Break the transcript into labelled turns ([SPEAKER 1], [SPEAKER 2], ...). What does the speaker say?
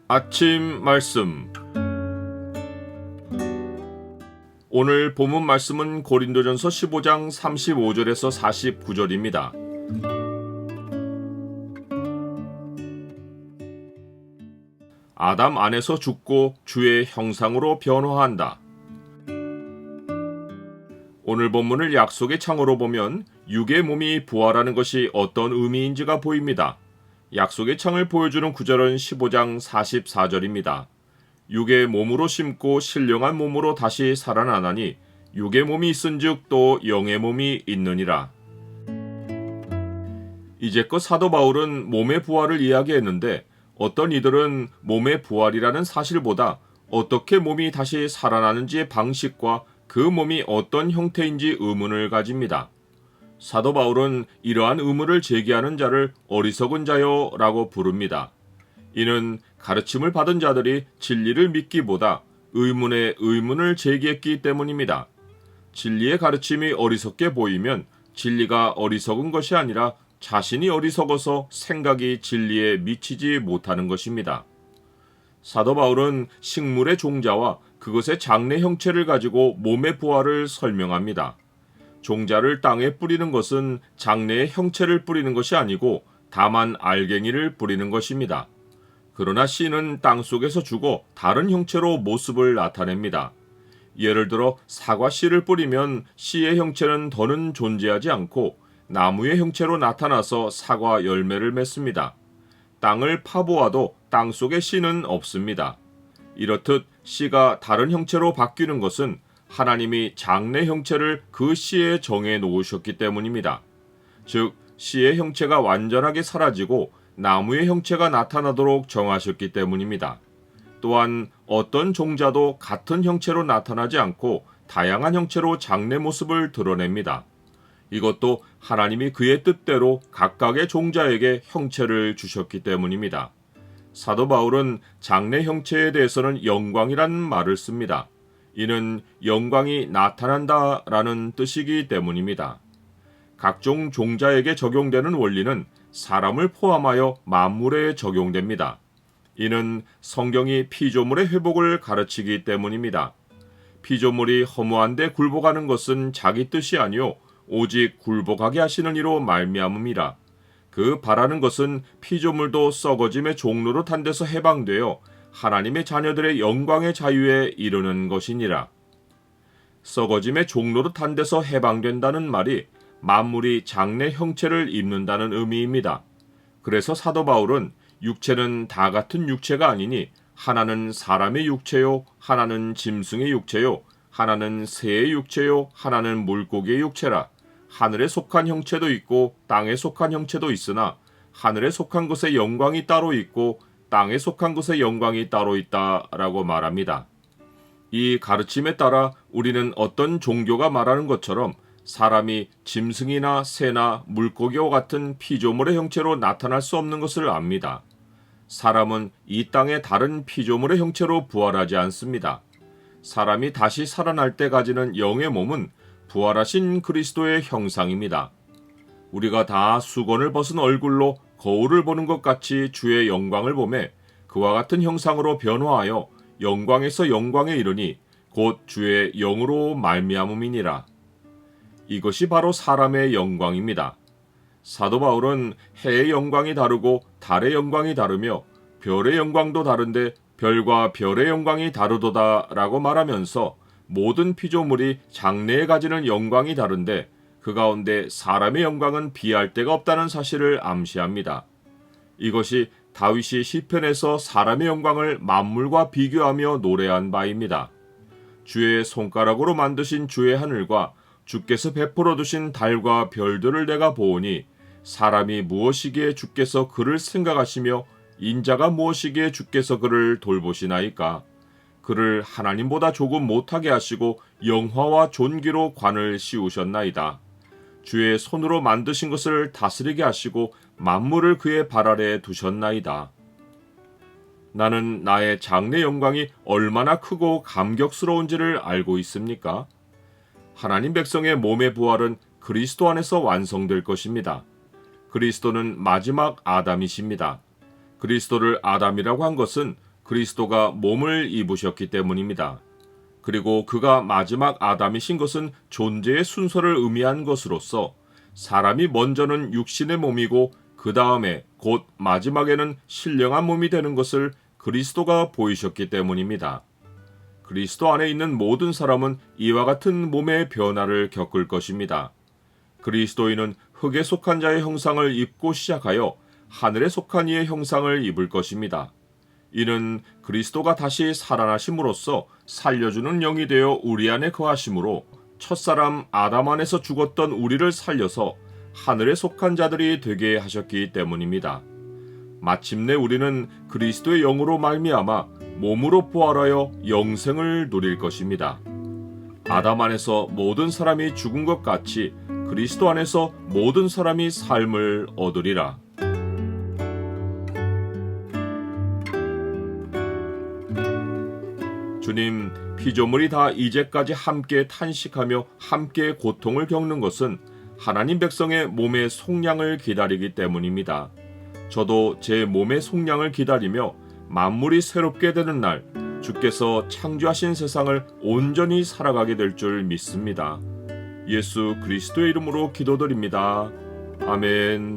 [SPEAKER 1] 아침 말씀. 오늘 본문 말씀은 고린도전서 15장 35절에서 49절입니다. 아담 안에서 죽고 주의 형상으로 변화한다. 오늘 본문을 약속의 창으로 보면 육의 몸이 부활하는 것이 어떤 의미인지가 보입니다. 약속의 창을 보여주는 구절은 15장 44절입니다. 육의 몸으로 심고 신령한 몸으로 다시 살아나나니 육의 몸이 있은즉 또 영의 몸이 있느니라. 이제껏 사도 바울은 몸의 부활을 이야기했는데 어떤 이들은 몸의 부활이라는 사실보다 어떻게 몸이 다시 살아나는지의 방식과 그 몸이 어떤 형태인지 의문을 가집니다. 사도 바울은 이러한 의문을 제기하는 자를 어리석은 자요 라고 부릅니다. 이는 가르침을 받은 자들이 진리를 믿기보다 의문에 의문을 제기했기 때문입니다. 진리의 가르침이 어리석게 보이면 진리가 어리석은 것이 아니라 자신이 어리석어서 생각이 진리에 미치지 못하는 것입니다. 사도 바울은 식물의 종자와 그것의 장래 형체를 가지고 몸의 부활을 설명합니다. 종자를 땅에 뿌리는 것은 장래의 형체를 뿌리는 것이 아니고 다만 알갱이를 뿌리는 것입니다. 그러나 씨는 땅 속에서 죽어 다른 형체로 모습을 나타냅니다. 예를 들어 사과 씨를 뿌리면 씨의 형체는 더는 존재하지 않고 나무의 형체로 나타나서 사과 열매를 맺습니다. 땅을 파보아도 땅 속에 씨는 없습니다. 이렇듯 씨가 다른 형체로 바뀌는 것은 하나님이 장래 형체를 그 씨에 정해 놓으셨기 때문입니다. 즉, 씨의 형체가 완전하게 사라지고 나무의 형체가 나타나도록 정하셨기 때문입니다. 또한 어떤 종자도 같은 형체로 나타나지 않고 다양한 형체로 장래 모습을 드러냅니다. 이것도 하나님이 그의 뜻대로 각각의 종자에게 형체를 주셨기 때문입니다. 사도 바울은 장래 형체에 대해서는 영광이라는 말을 씁니다. 이는 영광이 나타난다라는 뜻이기 때문입니다. 각종 종자에게 적용되는 원리는 사람을 포함하여 만물에 적용됩니다. 이는 성경이 피조물의 회복을 가르치기 때문입니다. 피조물이 허무한데 굴복하는 것은 자기 뜻이 아니요 오직 굴복하게 하시는 이로 말미암음이라. 그 바라는 것은 피조물도 썩어짐의 종로로 탄 데서 해방되어 하나님의 자녀들의 영광의 자유에 이르는 것이니라. 썩어짐의 종로로 탄 데서 해방된다는 말이 만물이 장래 형체를 입는다는 의미입니다. 그래서 사도 바울은 육체는 다 같은 육체가 아니니 하나는 사람의 육체요, 하나는 짐승의 육체요, 하나는 새의 육체요, 하나는 물고기의 육체라. 하늘에 속한 형체도 있고 땅에 속한 형체도 있으나 하늘에 속한 것의 영광이 따로 있고 땅에 속한 것의 영광이 따로 있다라고 말합니다. 이 가르침에 따라 우리는 어떤 종교가 말하는 것처럼 사람이 짐승이나 새나 물고기와 같은 피조물의 형체로 나타날 수 없는 것을 압니다. 사람은 이 땅의 다른 피조물의 형체로 부활하지 않습니다. 사람이 다시 살아날 때 가지는 영의 몸은 부활하신 그리스도의 형상입니다. 우리가 다 수건을 벗은 얼굴로 거울을 보는 것 같이 주의 영광을 보매 그와 같은 형상으로 변화하여 영광에서 영광에 이르니 곧 주의 영으로 말미암음이니라. 이것이 바로 사람의 영광입니다. 사도 바울은 해의 영광이 다르고 달의 영광이 다르며 별의 영광도 다른데 별과 별의 영광이 다르도다 라고 말하면서 모든 피조물이 장래에 가지는 영광이 다른데 그 가운데 사람의 영광은 비할 데가 없다는 사실을 암시합니다. 이것이 다윗이 시편에서 사람의 영광을 만물과 비교하며 노래한 바입니다. 주의 손가락으로 만드신 주의 하늘과 주께서 베풀어 두신 달과 별들을 내가 보오니 사람이 무엇이기에 주께서 그를 생각하시며 인자가 무엇이기에 주께서 그를 돌보시나이까. 그를 하나님보다 조금 못하게 하시고 영화와 존귀로 관을 씌우셨나이다. 주의 손으로 만드신 것을 다스리게 하시고 만물을 그의 발 아래에 두셨나이다. 나는 나의 장래 영광이 얼마나 크고 감격스러운지를 알고 있습니까? 하나님 백성의 몸의 부활은 그리스도 안에서 완성될 것입니다. 그리스도는 마지막 아담이십니다. 그리스도를 아담이라고 한 것은 그리스도가 몸을 입으셨기 때문입니다. 그리고 그가 마지막 아담이신 것은 존재의 순서를 의미한 것으로서 사람이 먼저는 육신의 몸이고 그 다음에 곧 마지막에는 신령한 몸이 되는 것을 그리스도가 보이셨기 때문입니다. 그리스도 안에 있는 모든 사람은 이와 같은 몸의 변화를 겪을 것입니다. 그리스도인은 흙에 속한 자의 형상을 입고 시작하여 하늘에 속한 이의 형상을 입을 것입니다. 이는 그리스도가 다시 살아나심으로써 살려주는 영이 되어 우리 안에 거하심으로 첫사람 아담 안에서 죽었던 우리를 살려서 하늘에 속한 자들이 되게 하셨기 때문입니다. 마침내 우리는 그리스도의 영으로 말미암아 몸으로 부활하여 영생을 누릴 것입니다. 아담 안에서 모든 사람이 죽은 것 같이 그리스도 안에서 모든 사람이 삶을 얻으리라. 주님, 피조물이 다 이제까지 함께 탄식하며 함께 고통을 겪는 것은 하나님 백성의 몸의 속량을 기다리기 때문입니다. 저도 제 몸의 속량을 기다리며 만물이 새롭게 되는 날 주께서 창조하신 세상을 온전히 살아가게 될 줄 믿습니다. 예수 그리스도의 이름으로 기도드립니다. 아멘.